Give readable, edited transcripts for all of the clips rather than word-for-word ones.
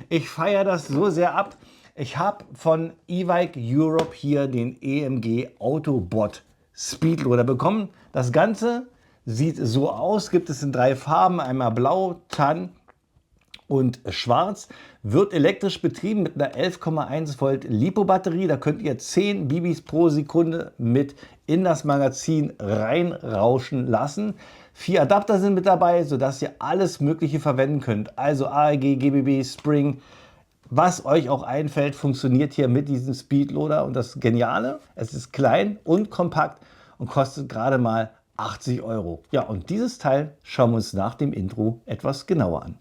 Ich feiere das so sehr ab. Ich habe von E-Bike Europe hier den EMG Autobot Speedloader bekommen. Das Ganze sieht so aus, gibt es in 3 Farben, einmal blau, Tan und schwarz, wird elektrisch betrieben mit einer 11,1 Volt Lipo-Batterie. Da könnt ihr 10 Bibis pro Sekunde mit in das Magazin reinrauschen lassen. 4 Adapter sind mit dabei, sodass ihr alles Mögliche verwenden könnt. Also AEG, GBB, Spring, was euch auch einfällt, funktioniert hier mit diesem Speedloader. Und das Geniale, es ist klein und kompakt und kostet gerade mal 80 Euro. Ja, und dieses Teil schauen wir uns nach dem Intro etwas genauer an.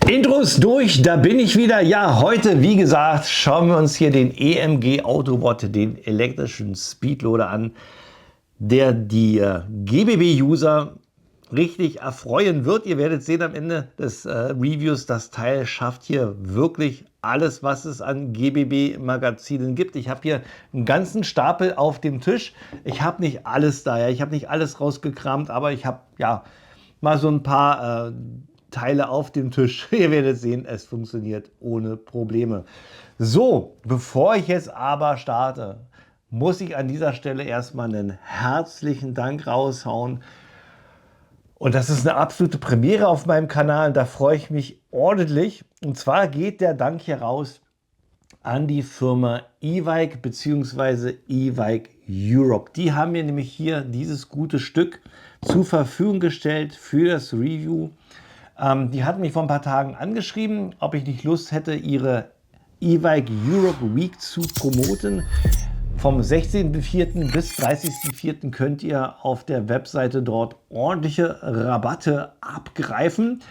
Intros durch, da bin ich wieder. Ja, heute, wie gesagt, schauen wir uns hier den EMG Autobot, den elektrischen Speedloader an, der die GBB-User richtig erfreuen wird. Ihr werdet sehen am Ende des Reviews, das Teil schafft hier wirklich alles, was es an GBB-Magazinen gibt. Ich habe hier einen ganzen Stapel auf dem Tisch. Ich habe nicht alles da, ja. Ich habe nicht alles rausgekramt, aber ich habe ja mal so ein paar Teile auf dem Tisch. Ihr werdet sehen, es funktioniert ohne Probleme. So, bevor ich jetzt aber starte, muss ich an dieser Stelle erstmal einen herzlichen Dank raushauen. Und das ist eine absolute Premiere auf meinem Kanal. Da freue ich mich ordentlich. Und zwar geht der Dank hier raus an die Firma E-Bike bzw. E-Bike Europe. Die haben mir nämlich hier dieses gute Stück zur Verfügung gestellt für das Review. Die hatten mich vor ein paar Tagen angeschrieben, ob ich nicht Lust hätte, ihre E-Bike Europe Week zu promoten. Vom 16.04. bis 30.04. könnt ihr auf der Webseite dort ordentliche Rabatte abgreifen.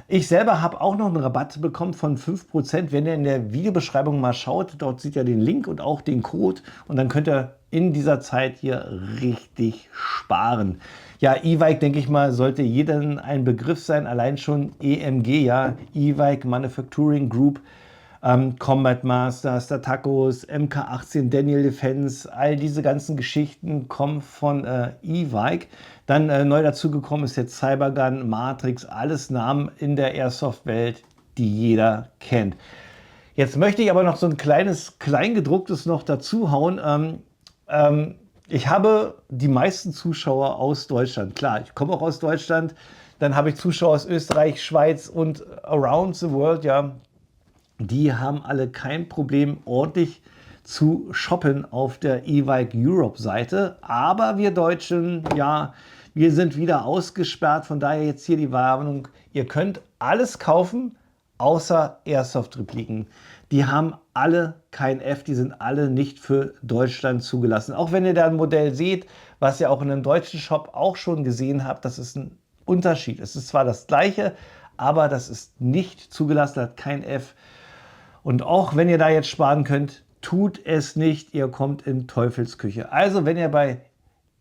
Ich selber habe auch noch einen Rabatt bekommen von 5%. Wenn ihr in der Videobeschreibung mal schaut, dort seht ihr den Link und auch den Code. Und dann könnt ihr in dieser Zeit hier richtig sparen. Ja, E-Bike, denke ich mal, sollte jedem ein Begriff sein. Allein schon EMG, ja, E-Bike Manufacturing Group. Combat Master, Statacos, MK18, Daniel Defense, all diese ganzen Geschichten kommen von E-Bike. Dann neu dazugekommen ist jetzt Cybergun, Matrix, alles Namen in der Airsoft-Welt, die jeder kennt. Jetzt möchte ich aber noch so ein kleines Kleingedrucktes noch dazu hauen. Ich habe die meisten Zuschauer aus Deutschland. Klar, ich komme auch aus Deutschland. Dann habe ich Zuschauer aus Österreich, Schweiz und around the world, ja. Die haben alle kein Problem, ordentlich zu shoppen auf der E-Bike Europe Seite. Aber wir Deutschen, ja, wir sind wieder ausgesperrt. Von daher jetzt hier die Warnung. Ihr könnt alles kaufen, außer Airsoft-Repliken. Die haben alle kein F, die sind alle nicht für Deutschland zugelassen. Auch wenn ihr da ein Modell seht, was ihr auch in einem deutschen Shop auch schon gesehen habt, das ist ein Unterschied. Es ist zwar das gleiche, aber das ist nicht zugelassen, hat kein F. Und auch wenn ihr da jetzt sparen könnt, tut es nicht, ihr kommt in Teufelsküche. Also wenn ihr bei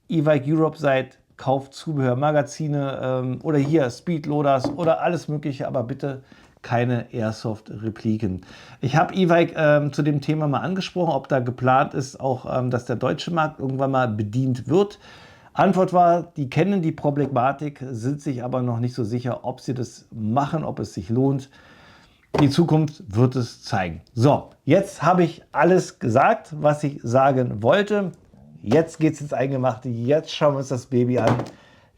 E-Bike Europe seid, kauft Zubehör, Magazine oder hier Speedloaders oder alles mögliche, aber bitte keine Airsoft-Repliken. Ich habe E-Bike zu dem Thema mal angesprochen, ob da geplant ist, auch dass der deutsche Markt irgendwann mal bedient wird. Antwort war, die kennen die Problematik, sind sich aber noch nicht so sicher, ob sie das machen, ob es sich lohnt. Die Zukunft wird es zeigen. So, jetzt habe ich alles gesagt, was ich sagen wollte. Jetzt geht es ins Eingemachte. Jetzt schauen wir uns das Baby an.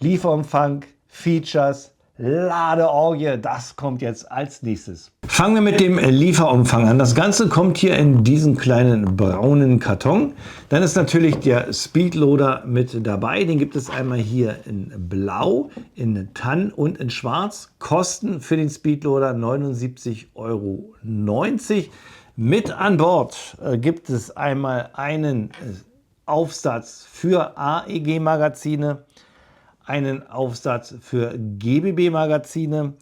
Lieferumfang, Features, Ladeorgie, das kommt jetzt als nächstes. Fangen wir mit dem Lieferumfang an. Das Ganze kommt hier in diesen kleinen braunen Karton. Dann ist natürlich der Speedloader mit dabei. Den gibt es einmal hier in Blau, in Tan und in Schwarz. Kosten für den Speedloader 79,90 Euro. Mit an Bord gibt es einmal einen Aufsatz für AEG-Magazine, einen Aufsatz für GBB-Magazine,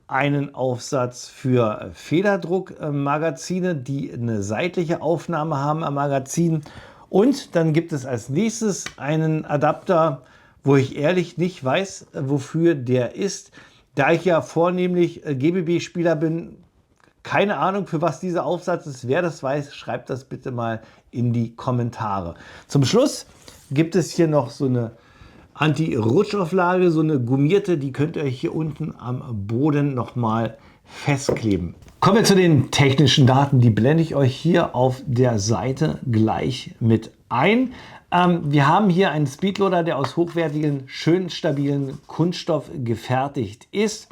einen Aufsatz für Federdruck-Magazine, die eine seitliche Aufnahme haben am Magazin. Und dann gibt es als nächstes einen Adapter, wo ich ehrlich nicht weiß, wofür der ist. Da ich ja vornehmlich GBB-Spieler bin, keine Ahnung, für was dieser Aufsatz ist. Wer das weiß, schreibt das bitte mal in die Kommentare. Zum Schluss gibt es hier noch so eine Anti-Rutschauflage, so eine gummierte, die könnt ihr euch hier unten am Boden nochmal festkleben. Kommen wir zu den technischen Daten, die blende ich euch hier auf der Seite gleich mit ein. Wir haben hier einen Speedloader, der aus hochwertigen, schön stabilen Kunststoff gefertigt ist.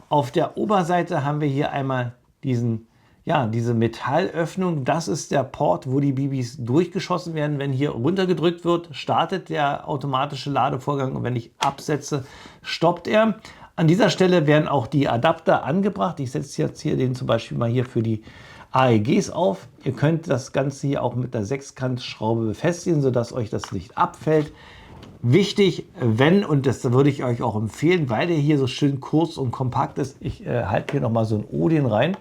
Auf der Oberseite haben wir hier einmal diese Metallöffnung. Das ist der Port, wo die Bibis durchgeschossen werden. Wenn hier runtergedrückt wird, startet der automatische Ladevorgang und wenn ich absetze, stoppt er. An dieser Stelle werden auch die Adapter angebracht. Ich setze jetzt hier den zum Beispiel mal hier für die AEGs auf. Ihr könnt das Ganze hier auch mit der Sechskantschraube befestigen, sodass euch das nicht abfällt. Wichtig, und das würde ich euch auch empfehlen, weil der hier so schön kurz und kompakt ist, ich halte hier nochmal so ein Odin rein.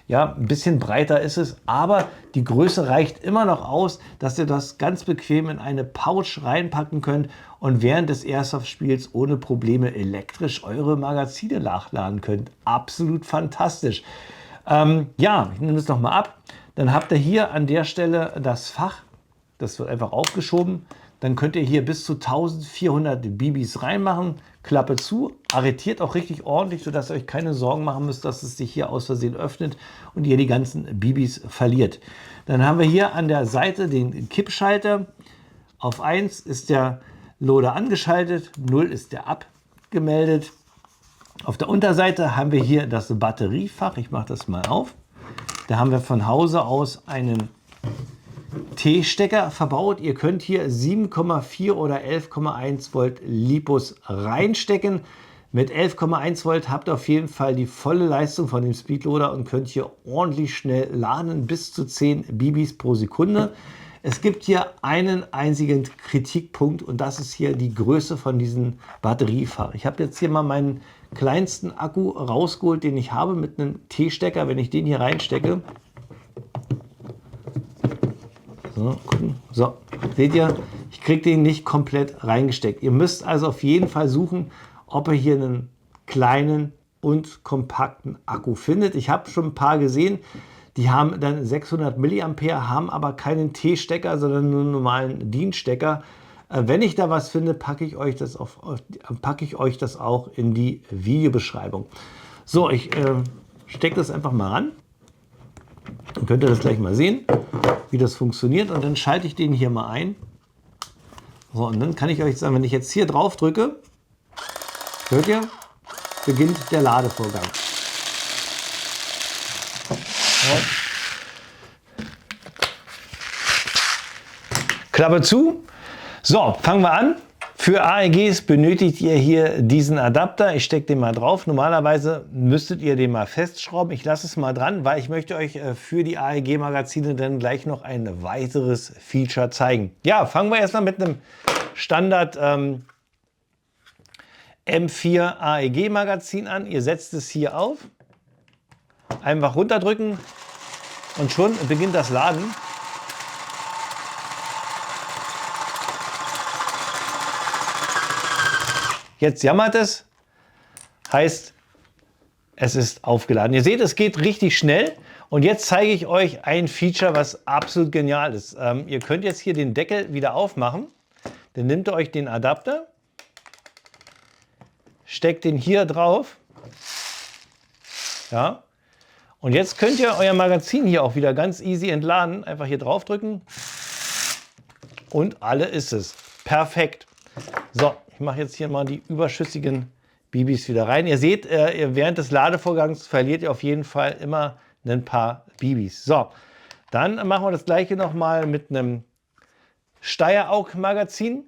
Ja, ein bisschen breiter ist es, aber die Größe reicht immer noch aus, dass ihr das ganz bequem in eine Pouch reinpacken könnt und während des Airsoft-Spiels ohne Probleme elektrisch eure Magazine nachladen könnt. Absolut fantastisch. Ja, ich nehme das nochmal ab. Dann habt ihr hier an der Stelle das Fach. Das wird einfach aufgeschoben. Dann könnt ihr hier bis zu 1400 Bibis reinmachen. Klappe zu, arretiert auch richtig ordentlich, sodass ihr euch keine Sorgen machen müsst, dass es sich hier aus Versehen öffnet und ihr die ganzen Bibis verliert. Dann haben wir hier an der Seite den Kippschalter. Auf 1 ist der Loader angeschaltet, 0 ist der abgemeldet. Auf der Unterseite haben wir hier das Batteriefach. Ich mache das mal auf. Da haben wir von Hause aus einen T-Stecker verbaut. Ihr könnt hier 7,4 oder 11,1 Volt LiPos reinstecken. Mit 11,1 Volt habt ihr auf jeden Fall die volle Leistung von dem Speedloader und könnt hier ordentlich schnell laden, bis zu 10 Bibis pro Sekunde. Es gibt hier einen einzigen Kritikpunkt und das ist hier die Größe von diesem Batteriefach. Ich habe jetzt hier mal meinen kleinsten Akku rausgeholt, den ich habe mit einem T-Stecker. Wenn ich den hier reinstecke, so, gucken. So, seht ihr, ich kriege den nicht komplett reingesteckt. Ihr müsst also auf jeden Fall suchen, ob ihr hier einen kleinen und kompakten Akku findet. Ich habe schon ein paar gesehen, die haben dann 600 mA, haben aber keinen T-Stecker, sondern nur einen normalen DIN-Stecker. Wenn ich da was finde, packe ich euch das auch in die Videobeschreibung. So, ich stecke das einfach mal ran. Dann könnt ihr das gleich mal sehen, wie das funktioniert. Und dann schalte ich den hier mal ein. So, und dann kann ich euch sagen, wenn ich jetzt hier drauf drücke, hört ihr, beginnt der Ladevorgang. Ja. Klappe zu. So, fangen wir an. Für AEGs benötigt ihr hier diesen Adapter. Ich stecke den mal drauf. Normalerweise müsstet ihr den mal festschrauben. Ich lasse es mal dran, weil ich möchte euch für die AEG-Magazine dann gleich noch ein weiteres Feature zeigen. Ja, fangen wir erstmal mit einem Standard M4 AEG-Magazin an. Ihr setzt es hier auf, einfach runterdrücken und schon beginnt das Laden. Jetzt jammert es, heißt, es ist aufgeladen. Ihr seht, es geht richtig schnell. Und jetzt zeige ich euch ein Feature, was absolut genial ist. Ihr könnt jetzt hier den Deckel wieder aufmachen. Dann nehmt ihr euch den Adapter, steckt den hier drauf. Ja. Und jetzt könnt ihr euer Magazin hier auch wieder ganz easy entladen. Einfach hier drauf drücken. Und alle ist es. Perfekt. So. Ich mache jetzt hier mal die überschüssigen Bibis wieder rein. Ihr seht, während des Ladevorgangs verliert ihr auf jeden Fall immer ein paar Bibis. So, dann machen wir das gleiche nochmal mit einem Steyr-AUG-Magazin.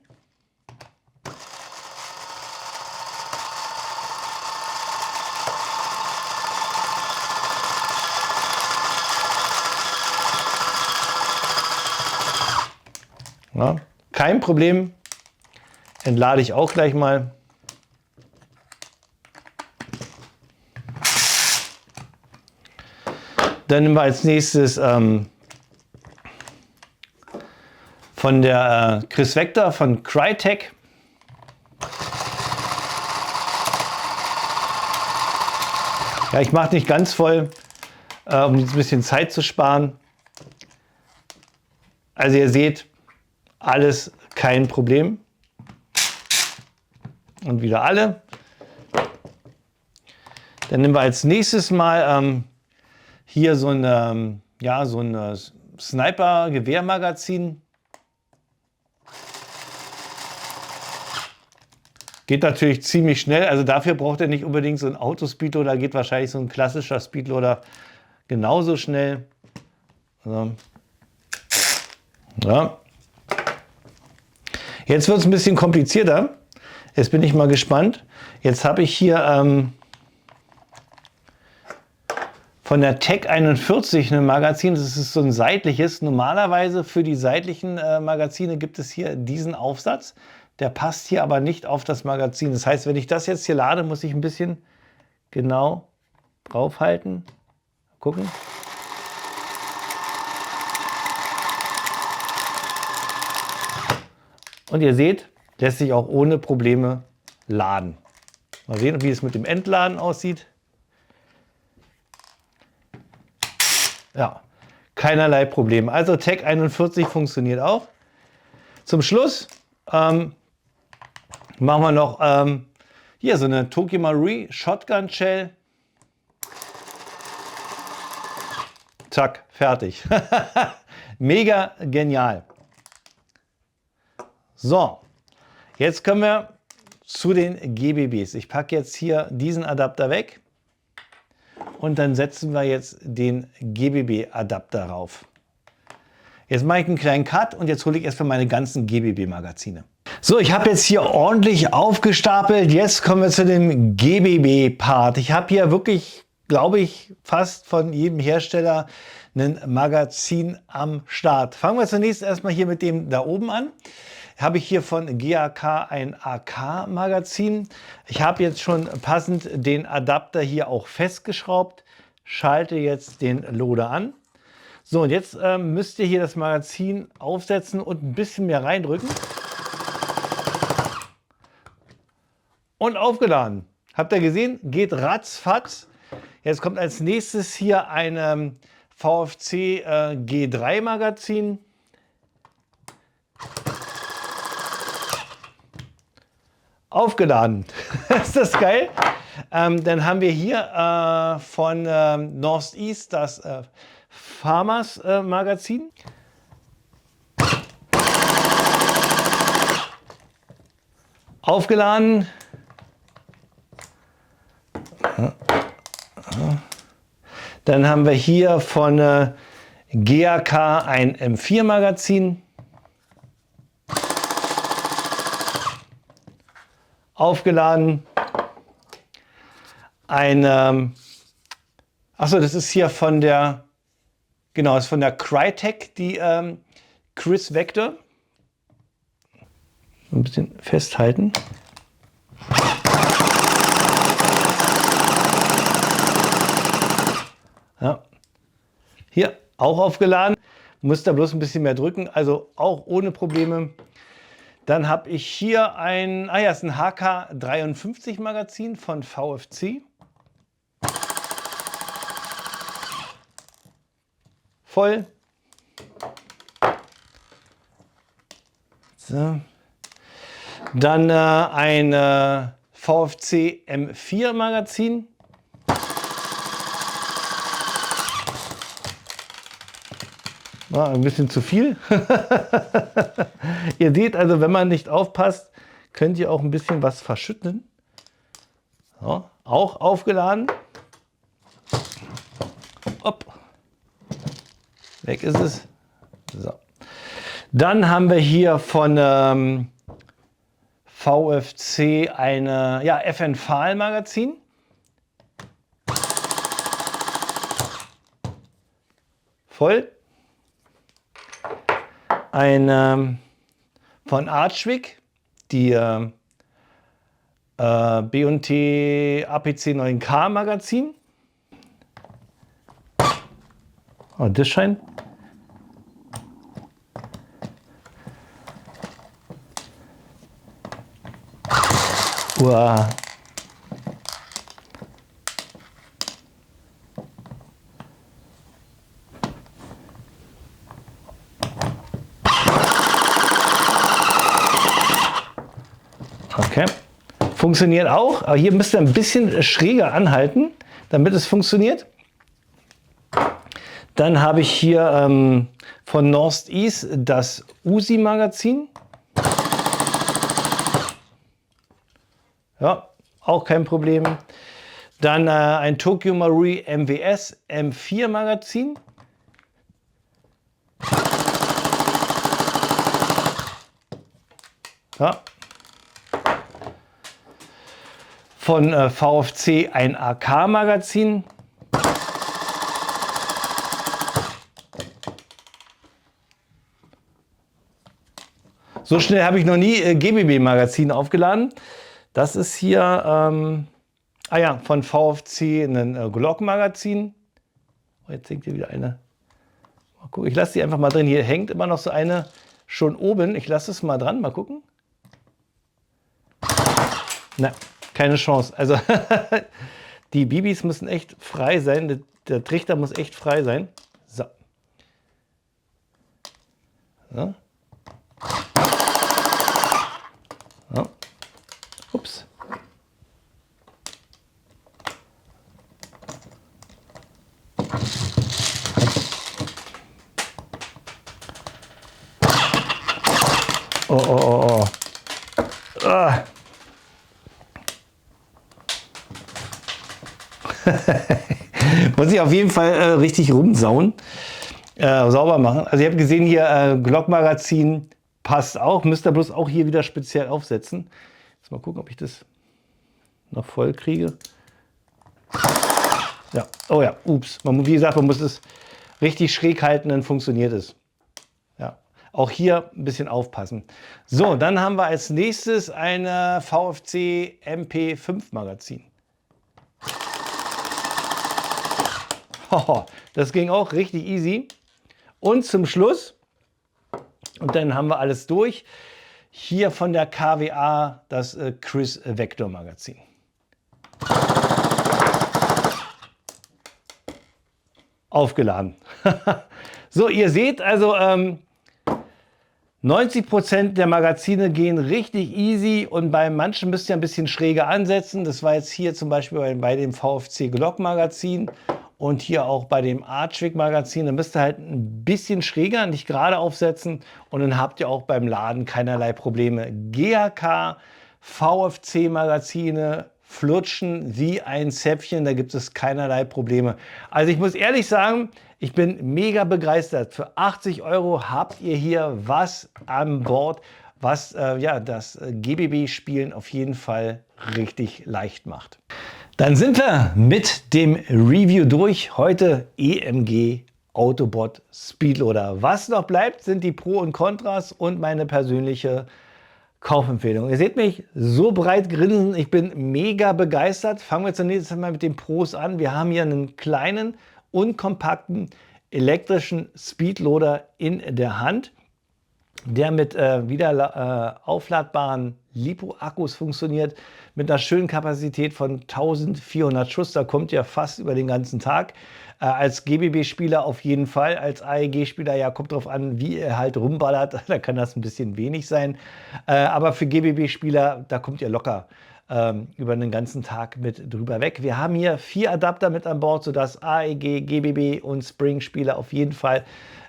Ja, kein Problem. Entlade ich auch gleich mal. Dann nehmen wir als nächstes von der Chris Vector von Crytek. Ja, ich mache nicht ganz voll, um jetzt ein bisschen Zeit zu sparen. Also ihr seht, alles kein Problem. Und wieder alle. Dann nehmen wir als nächstes mal hier so ein Sniper-Gewehrmagazin. Geht natürlich ziemlich schnell, also dafür braucht ihr nicht unbedingt so ein Autospeedloader, da geht wahrscheinlich so ein klassischer Speedloader genauso schnell. So. Ja. Jetzt wird es ein bisschen komplizierter. Jetzt bin ich mal gespannt. Jetzt habe ich hier von der Tech 41 ein Magazin. Das ist so ein seitliches. Normalerweise für die seitlichen Magazine gibt es hier diesen Aufsatz. Der passt hier aber nicht auf das Magazin. Das heißt, wenn ich das jetzt hier lade, muss ich ein bisschen genau draufhalten. Gucken. Und ihr seht, lässt sich auch ohne Probleme laden. Mal sehen, wie es mit dem Entladen aussieht. Ja, keinerlei Probleme. Also Tech 41 funktioniert auch. Zum Schluss machen wir noch hier so eine Tokyo Marui Shotgun Shell. Zack, fertig. Mega genial. So, jetzt kommen wir zu den GBBs. Ich packe jetzt hier diesen Adapter weg und dann setzen wir jetzt den GBB-Adapter rauf. Jetzt mache ich einen kleinen Cut und jetzt hole ich erstmal meine ganzen GBB-Magazine. So, ich habe jetzt hier ordentlich aufgestapelt. Jetzt kommen wir zu dem GBB-Part. Ich habe hier wirklich, glaube ich, fast von jedem Hersteller ein Magazin am Start. Fangen wir zunächst erstmal hier mit dem da oben an. Habe ich hier von GAK ein AK-Magazin. Ich habe jetzt schon passend den Adapter hier auch festgeschraubt. Schalte jetzt den Loader an. So, und jetzt müsst ihr hier das Magazin aufsetzen und ein bisschen mehr reindrücken. Und aufgeladen. Habt ihr gesehen? Geht ratzfatz. Jetzt kommt als nächstes hier ein VFC G3 Magazin. Aufgeladen. Ist das geil? Dann haben wir hier von Northeast das Farmers Magazin. Aufgeladen. Dann haben wir hier von GAK ein M4 Magazin. Aufgeladen. Achso, das ist hier von der, genau, ist von der Crytek, die Chris Vector. Ein bisschen festhalten. Ja. Hier auch aufgeladen. Müsst ihr bloß ein bisschen mehr drücken, also auch ohne Probleme. Dann habe ich hier ein, ist ein HK53 Magazin von VFC. Voll. So. Dann ein VFC M4 Magazin. War ein bisschen zu viel. Ihr seht also, wenn man nicht aufpasst, könnt ihr auch ein bisschen was verschütten. So, auch aufgeladen. Hopp. Weg ist es. So. Dann haben wir hier von VFC eine FN Pfahl Magazin. Voll. Ein von Archwick, die B&T APC 9K Magazin. Oh, das scheint. Uah. Okay. Funktioniert auch, aber hier müsst ihr ein bisschen schräger anhalten, damit es funktioniert. Dann habe ich hier von Northeast das Uzi-Magazin. Ja, auch kein Problem. Dann ein Tokyo Marui MWS M4 Magazin. Ja. Von VFC ein AK Magazin. So schnell habe ich noch nie GBB Magazin aufgeladen. Das ist hier von VFC ein Glock Magazin. Oh, jetzt hängt hier wieder eine. Mal gucken, ich lasse die einfach mal drin. Hier hängt immer noch so eine schon oben. Ich lasse es mal dran, mal gucken. Na, keine Chance. Also die Bibis müssen echt frei sein. Der Trichter muss echt frei sein. So. So. So. Ups. Oh, oh, oh, oh. Ah. Muss ich auf jeden Fall richtig rumsauen, sauber machen. Also ihr habt gesehen hier, Glock-Magazin passt auch. Müsst ihr bloß auch hier wieder speziell aufsetzen. Jetzt mal gucken, ob ich das noch voll kriege. Ja, oh ja, ups. Wie gesagt, man muss es richtig schräg halten, dann funktioniert es. Ja, auch hier ein bisschen aufpassen. So, dann haben wir als nächstes eine VFC MP5 Magazin. Oh, das ging auch richtig easy. Und zum Schluss, und dann haben wir alles durch, hier von der KWA das Chris Vector Magazin. Aufgeladen. So, ihr seht also, 90% der Magazine gehen richtig easy und bei manchen müsst ihr ein bisschen schräger ansetzen. Das war jetzt hier zum Beispiel bei dem VFC Glock Magazin und hier auch bei dem Archwig Magazin. Da müsst ihr halt ein bisschen schräger, nicht gerade aufsetzen und dann habt ihr auch beim Laden keinerlei Probleme. GHK, VFC Magazine flutschen wie ein Zäpfchen, da gibt es keinerlei Probleme. Also ich muss ehrlich sagen, ich bin mega begeistert. Für 80 € habt ihr hier was an Bord, was das GBB-Spielen auf jeden Fall richtig leicht macht. Dann sind wir mit dem Review durch. Heute EMG Autobot Speedloader. Was noch bleibt, sind die Pro und Kontras und meine persönliche Kaufempfehlung. Ihr seht mich so breit grinsen. Ich bin mega begeistert. Fangen wir zunächst einmal mit den Pros an. Wir haben hier einen kleinen und kompakten elektrischen Speedloader in der Hand, der mit wieder aufladbaren LiPo-Akkus funktioniert, mit einer schönen Kapazität von 1400 Schuss. Da kommt ihr fast über den ganzen Tag. Als GBB-Spieler auf jeden Fall. Als AEG-Spieler, ja, kommt drauf an, wie ihr halt rumballert. Da kann das ein bisschen wenig sein. Aber für GBB-Spieler, da kommt ihr locker über den ganzen Tag mit drüber weg. Wir haben hier 4 Adapter mit an Bord, sodass AEG, GBB und Spring-Spieler auf jeden Fall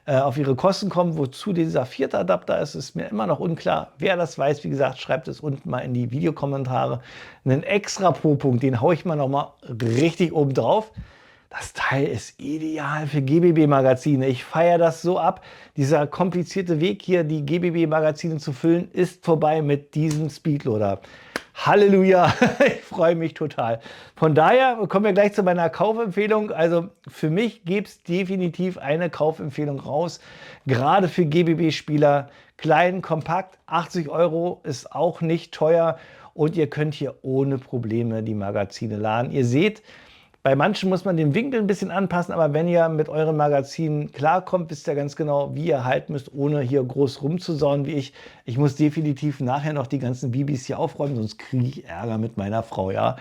auf ihre Kosten kommen. Wozu dieser 4. Adapter ist, ist mir immer noch unklar. Wer das weiß, wie gesagt, schreibt es unten mal in die Videokommentare. Einen extra Pro-Punkt, den haue ich mal noch mal richtig oben drauf. Das Teil ist ideal für GBB-Magazine. Ich feiere das so ab. Dieser komplizierte Weg hier, die GBB-Magazine zu füllen, ist vorbei mit diesem Speedloader. Halleluja, ich freue mich total. Von daher kommen wir gleich zu meiner Kaufempfehlung. Also für mich gibt es definitiv eine Kaufempfehlung raus, gerade für GBB-Spieler. Klein, kompakt, 80 € ist auch nicht teuer und ihr könnt hier ohne Probleme die Magazine laden. Ihr seht, Bei manchen muss man den Winkel ein bisschen anpassen, aber wenn ihr mit euren Magazinen klarkommt, wisst ihr ganz genau, wie ihr halten müsst, ohne hier groß rumzusauen wie ich. Ich muss definitiv nachher noch die ganzen Bibis hier aufräumen, sonst kriege ich Ärger mit meiner Frau, ja.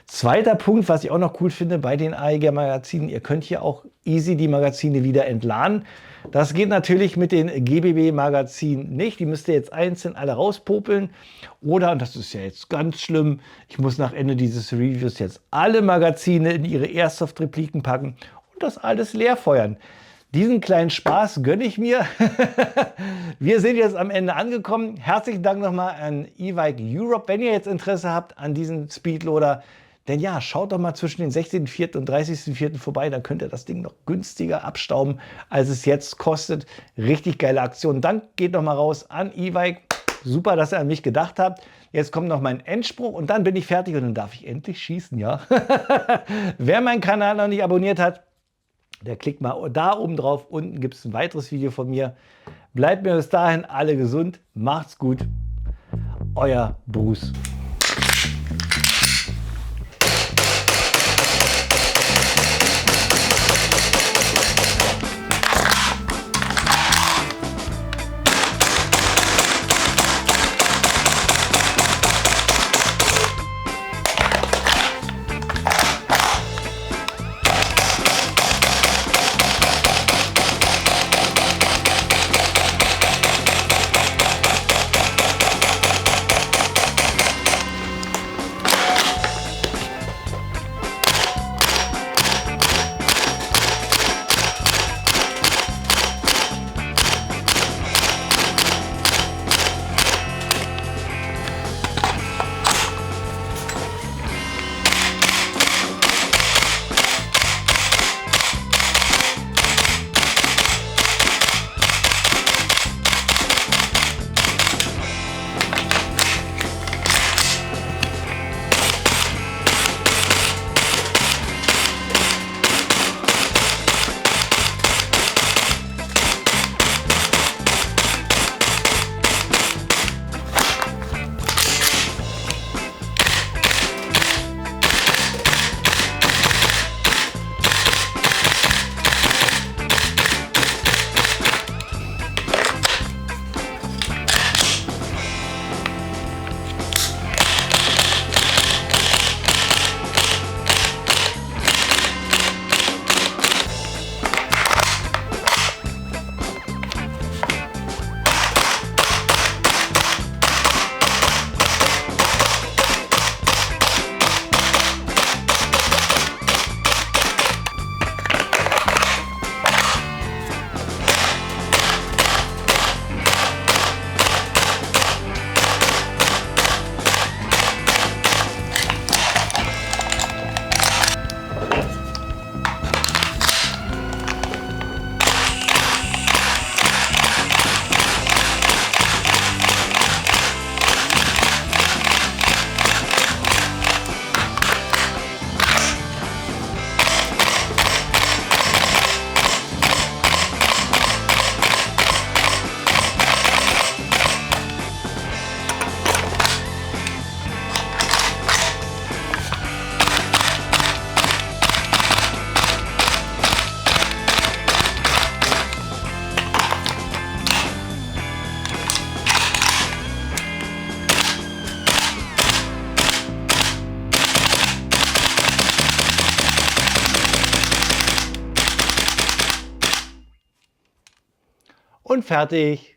Zweiter Punkt, was ich auch noch cool finde bei den AEG-Magazinen, ihr könnt hier auch easy die Magazine wieder entladen. Das geht natürlich mit den GBB-Magazinen nicht. Die müsst ihr jetzt einzeln alle rauspopeln. Oder, und das ist ja jetzt ganz schlimm, ich muss nach Ende dieses Reviews jetzt alle Magazine in ihre Airsoft-Repliken packen und das alles leer feuern. Diesen kleinen Spaß gönne ich mir. Wir sind jetzt am Ende angekommen. Herzlichen Dank nochmal an E-Bike Europe. Wenn ihr jetzt Interesse habt an diesem Speedloader, denn ja, schaut doch mal zwischen den 16.04. und 30.04. vorbei, dann könnt ihr das Ding noch günstiger abstauben, als es jetzt kostet. Richtig geile Aktion. Dank geht noch mal raus an E-Bike. Super, dass ihr an mich gedacht habt. Jetzt kommt noch mein Endspruch und dann bin ich fertig und dann darf ich endlich schießen, ja. Wer meinen Kanal noch nicht abonniert hat, der klickt mal da oben drauf. Unten gibt es ein weiteres Video von mir. Bleibt mir bis dahin alle gesund. Macht's gut. Euer Bruce. Und fertig.